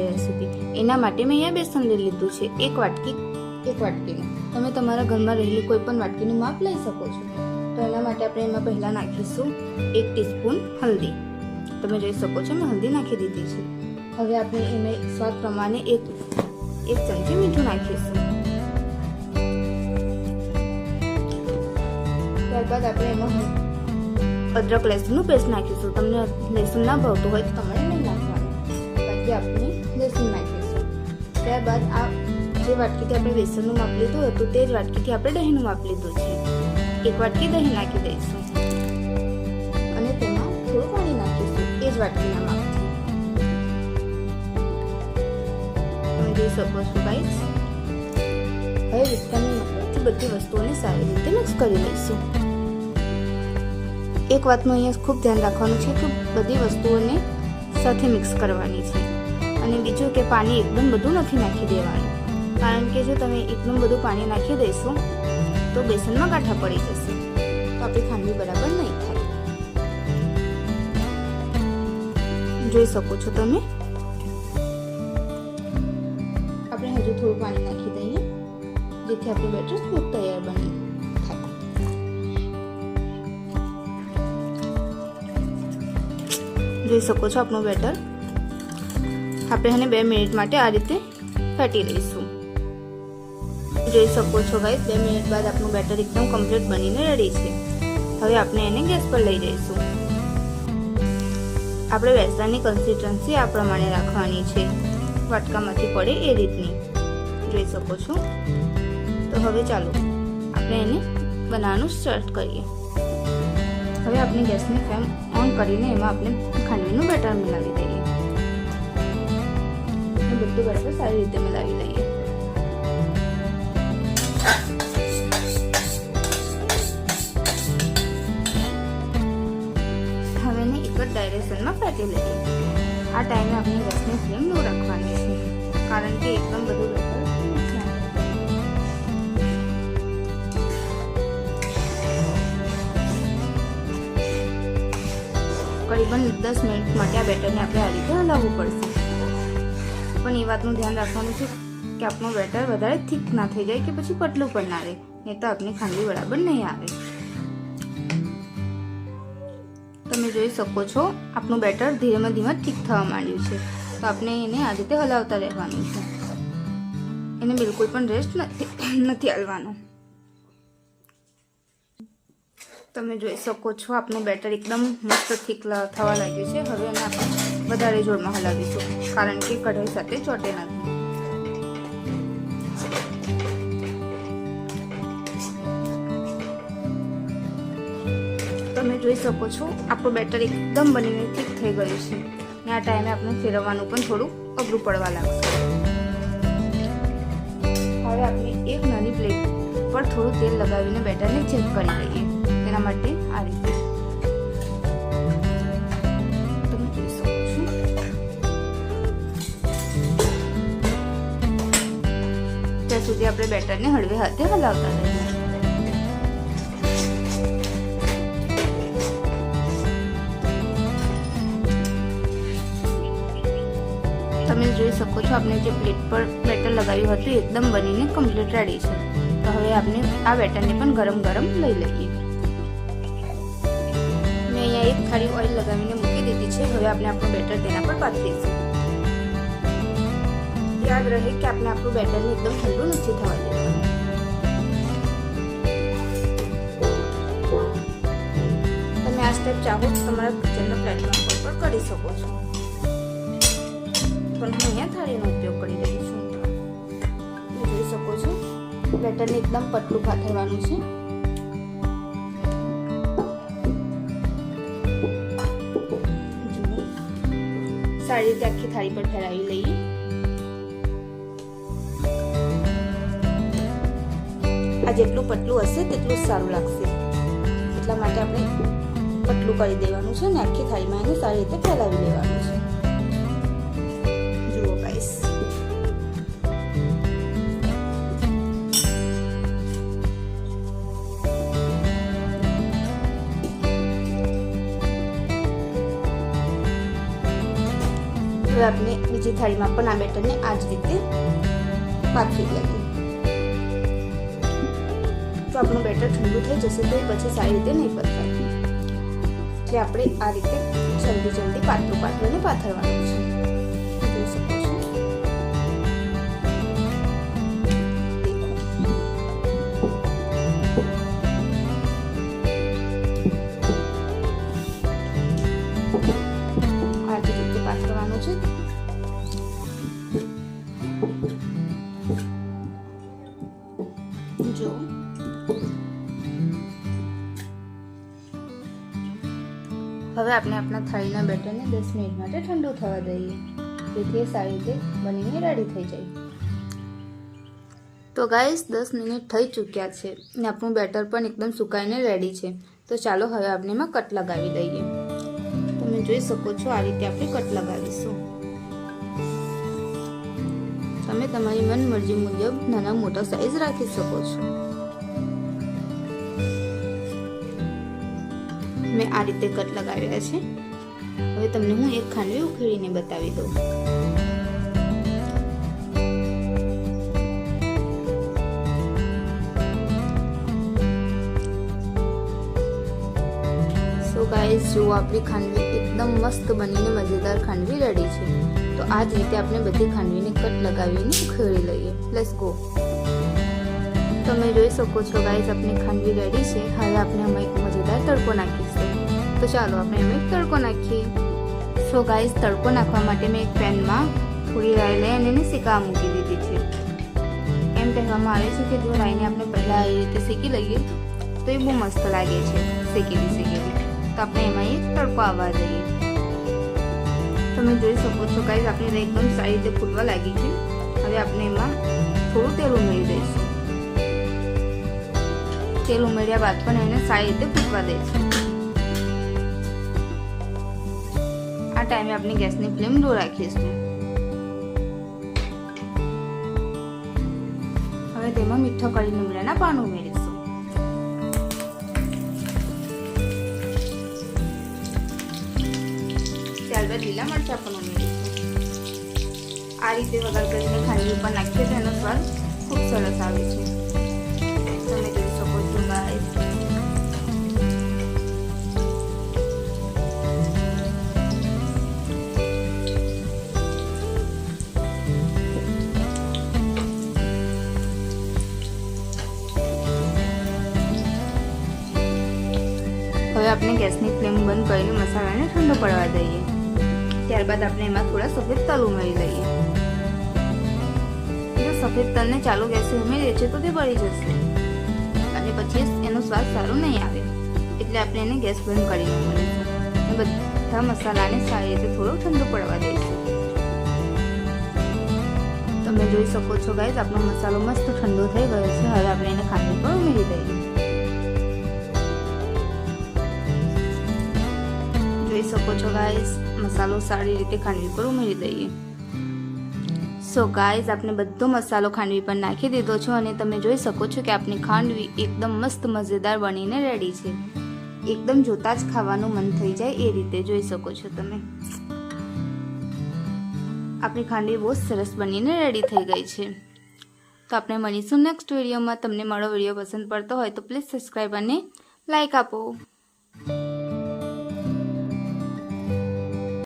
વાળી રેસીપી. એના માટે મેં અહીંયા બેસન લઈ લીધું છે, એક વાટકીનું. તમે તમારા ઘરમાં રહેલી કોઈ પણ વાટકીનું માપ લઈ શકો છો. તો એના માટે આપણે એમાં પહેલાં નાખીશું 1 ટીસ્પૂન હલ્દી. તમે જોઈ શકો છો મેં હલ્દી નાખી દીધી છે. હવે આપણે એમાં સ્વાદ પ્રમાણે એક ચમચી મીઠું નાખીશું. ત્યારબાદ આપણે એમાં અદરક લસણનું પેસ્ટ નાખીશું. તમને લસણ ના ભાવતું હોય તો તમારે નહીં નાખવાનું, બાકી આપણે લસણ નાખીશું. ત્યારબાદ આ જે વાટકીથી આપણે બેસનનું માપ લીધું હતું તે જ વાટકીથી આપણે દહીંનું માપ લીધું છે. 1 વાટકી દહીં નાખી દઈશું અને તેમાં થોડું પાણી નાખીશું એ જ વાટકીના માપથી. તમે જોઈ શકો છો ગાઈસ. હવે વિસ્કરની મદદથી બધી વસ્તુઓને સારી રીતે મિક્સ કરી લઈશું. એક વાતનું અહીંયા ખૂબ ધ્યાન રાખવાનું છે કે બધી વસ્તુઓને સાથે મિક્સ કરવાની છે. અને બીજું કે પાણી એકદમ બધું નથી નાખી દેવાનું, કારણ કે જો તમે એકદમ બધું પાણી નાખી દઈશું તો બેસનમાં ગાંઠા પડી જશે, તો આપણી ખાંડવી બરાબર નહીં થાય. જોઈ શકો છો તમે. આપણે હજુ થોડું પાણી નાખી દઈએ જેથી આપણું બેટર સ્મૂથ તૈયાર બને. જોઈ શકો છો આપણું બેટર. આપણે એને 2 મિનિટ માટે આ રીતે ફેટી લઈશું. જોઈ શકો છો ગાઈસ, 2 મિનિટ બાદ આપણું બેટર એકદમ કમ્પ્લીટ બનીને રેડી છે. હવે આપણે એને ગેસ પર લઈ જઈશું. આપણે બેસનની કન્સિસ્ટન્સી આ પ્રમાણે રાખવાની છે, વાટકામાંથી પડે એ રીતની. જોઈ શકો છો. તો હવે ચાલો આપણે એને બનાવવાનું સ્ટાર્ટ કરીએ. હવે આપણે ગેસની ફ્લેમ ઓન કરીને એમાં આપણે ખાંડવીનું બેટર મિલાવી દઈએ. બધું બેટર સારી રીતે મિલાવી લઈએ. હવે એને એક જ ડાયરેક્શનમાં ફેટી લઈએ. આ ટાઈમે આપણે ગેસની ફ્લેમ લો રાખવાની છે, કારણ કે એકદમ બધું બેટર કરીબન 10 મિનિટ માટે આ બેટરને આપણે આ રીતે હલાવવું પડશે. પણ એ વાતનું ધ્યાન રાખવાનું છે કે આપણું બેટર વધારે થીક ના થઈ જાય કે પછી પતલું પણ ના રહે, નહીં તો આપણી ખાંડવી બરાબર નહીં આવે. તમે જોઈ શકો છો આપણું બેટર ધીમે ધીમે ઠીક થવા માંડ્યું છે. તો આપણે એને આ રીતે હલાવતા રહેવાનું છે. એને બિલકુલ પણ રેસ્ટ નથી આલવાનો. તમે જોઈ શકો છો આપણું બેટર એકદમ મસ્ત થીક થવા લાગ્યું છે. હવે એને આપણે વધારે જોરમાં હલાવીશું, કારણ કે કઢાઈ સાથે ચોટે નથી. તમે જોઈ શકો છો આપણું બેટર એકદમ બનીને થીક થઈ ગયું છે. ને આ ટાઈમે આપણે ફેરવવાનું પણ થોડું અઘરું પડવા લાગશે. હવે આપણે એક નાની પ્લેટ પર થોડું તેલ લગાવીને બેટરને ચેક કરી લઈએ. એના માટે આ રીતે તમે જોઈ શકો છો. ત્યાં સુધી આપણે બેટરને હળવે હાથે હલાવતા રહીએ. તમે જોઈ શકો છો આપણે જે પ્લેટ પર બેટર લગાવ્યું હતું એકદમ બનીને કમ્પ્લીટ રેડી છે. તો હવે આપણે આ બેટરને પણ ગરમ ગરમ લઈ લઈએ. અહીંયા એક થાળી ઓઇલ લગાવીને મૂકી દીધી છે. હવે આપણે આપણું બેટર તેના પર પાથરીશું. યાદ રહે કે આપણે આપણું બેટરને એકદમ ઠંડુ નથી થવા દેવાનું. તમે આ સ્ટેપ ચાહો તો તમારા કિચનના પ્લેટફોર્મ પર કરી શકો છો, પણ હું અહીંયા થાળીનો ઉપયોગ કરી રહી છું. તમે જોઈ શકો છો બેટરને એકદમ પતલું પાથરવાનું છે. સારી રીતે આખી થાળી પર ફેરવી લઈએ. આ જેટલું પતલું હશે તેટલું સારું લાગશે, એટલા માટે આપણે પતલું કરી દેવાનું છે અને આખી થાળીમાં એને સારી રીતે ફેલાવી લેવાનું છે. જુઓ ગાઈસ. હવે હવે આપણે બીજી થાળીમાં પણ આ બેટરને આ જ રીતે પાથરી લઈએ. તો આપણું બેટર ઠંડુ થઈ જશે તો પછી સારી રીતે નહીં પથરાય. એટલે આપણે આ રીતે જલ્દી પાથરીને પાથરવાનું છે. જોઈ શકો છો. આ જ રીતે પાથરવાનું છે. જો હવે આપણે આપણા થાળીના બેટરને 10 મિનિટ માટે ઠંડુ થવા દઈએ, જેથી એ સારી રીતે બનીને રેડી થઈ જાય. તો ગાઈસ 10 મિનિટ થઈ ચૂક્યા છે અને આપણું બેટર પણ એકદમ સુકાઈને રેડી છે. તો ચાલો હવે આપણે એમાં કટ લગાવી દઈએ. તમે જોઈ શકો છો આ રીતે આપણે કટ લગાવીશું. તમે તમારી મન મરજી મુજબ નાના મોટા સાઈઝ રાખી શકો છો. મેં આ રીતે કટ લગાવ્યા છે. હવે તમને હું એક ખાંડવી ઉખેડીને બતાવી દઉં. સો ગાઈસ, જો આપણી ખાંડવી એકદમ મસ્ત બનીને મજેદાર ખાંડવી રેડી છે. તો આ જ રીતે આપણે બધી ખાંડવીને કટ લગાવીને ઉખેડી લઈએ. Let's go. તમે જોઈ શકો છો ગાઈસ, આપણી ખાંડવી રેડી છે. હવે આપણે આમાં એક મજેદાર તડકો નાખીશું. તો ચાલો આપણે એમાં એક તડકો નાખીએ. સો ગાઈસ, તડકો નાખવા માટે મેં એક પેનમાં થોડી રાઈ લઈ અને એને શેકાવા મૂકી દીધી છે. એમ કહેવામાં આવે છે કે જો રાઈને આપણે પહેલાં એ રીતે શેકી લઈએ તો એ બહુ મસ્ત લાગે છે શેકેલી. તો આપણે એમાં એક તડકો આવવા દઈએ. તમે જોઈ શકો છો ગાઈસ, આપણી રાઈ એકદમ સારી રીતે ફૂટવા લાગી છે. હવે આપણે એમાં થોડું તેલ ઉમેરી દઈશું. તેલ ઉમેર્યા બાદ પણ એને સારી રીતે ફૂટવા દઈશું. આ ટાઈમે આપણે ગેસની ફ્લેમ લો રાખીશું. હવે તેમાં મીઠા કળી લીમડાના પાન ઉમેરીશું. ત્યારબાદ લીલા મરચાં પણ ઉમેરીશું. આ રીતે વઘાર કરીને ખાંડવી ઉપર નાખીએ તો એનો સ્વાદ ખૂબ સરસ આવે છે. તમે જોઈ શકો છો ગાઈસ. હવે આપણે ગેસની ફ્લેમ બંધ કરીને મસાલાને ઠંડો પડવા દઈએ. ત્યારબાદ આપણે એમાં થોડા સફેદ તલ ઉમેરી લઈએ. જો સફેદ તલને ચાલુ ગેસે ઉમેરીએ છીએ તો તે બળી જશે અને પછી એનો સ્વાદ સારો નહીં આવે. એટલે આપણે એને ગેસ બંધ કરીને ઉમેરીશું અને બધા મસાલાને સારી રીતે થોડો ઠંડો પડવા દઈશું. તમે જોઈ શકો છો ગાઈસ, આપણો મસાલો મસ્ત ઠંડો થઈ ગયો છે. હવે આપણે એને ખાંડવી પર ઉમેરી દઈએ. જોઈ શકો છો ગાઈસ, મસાલો સારી રીતે ખાંડવી પર ઉમેરી દઈએ. સો ગાઈસ, આપણે બધો મસાલો ખાંડવી પર નાખી દીધો છે અને તમે જોઈ શકો છો કે આપણી ખાંડવી એકદમ મસ્ત મજેદાર બનીને રેડી છે. એકદમ જોતા જ ખાવાનું મન થઈ જાય એ રીતે જોઈ શકો છો તમે. આપણી ખાંડવી બહુ સરસ બનીને રેડી થઈ ગઈ છે. તો આપણે મળીશું નેક્સ્ટ વિડીયોમાં. તમને મારો વિડીયો પસંદ પડતો હોય તો પ્લીઝ સબસ્ક્રાઈબ અને લાઈક આપો.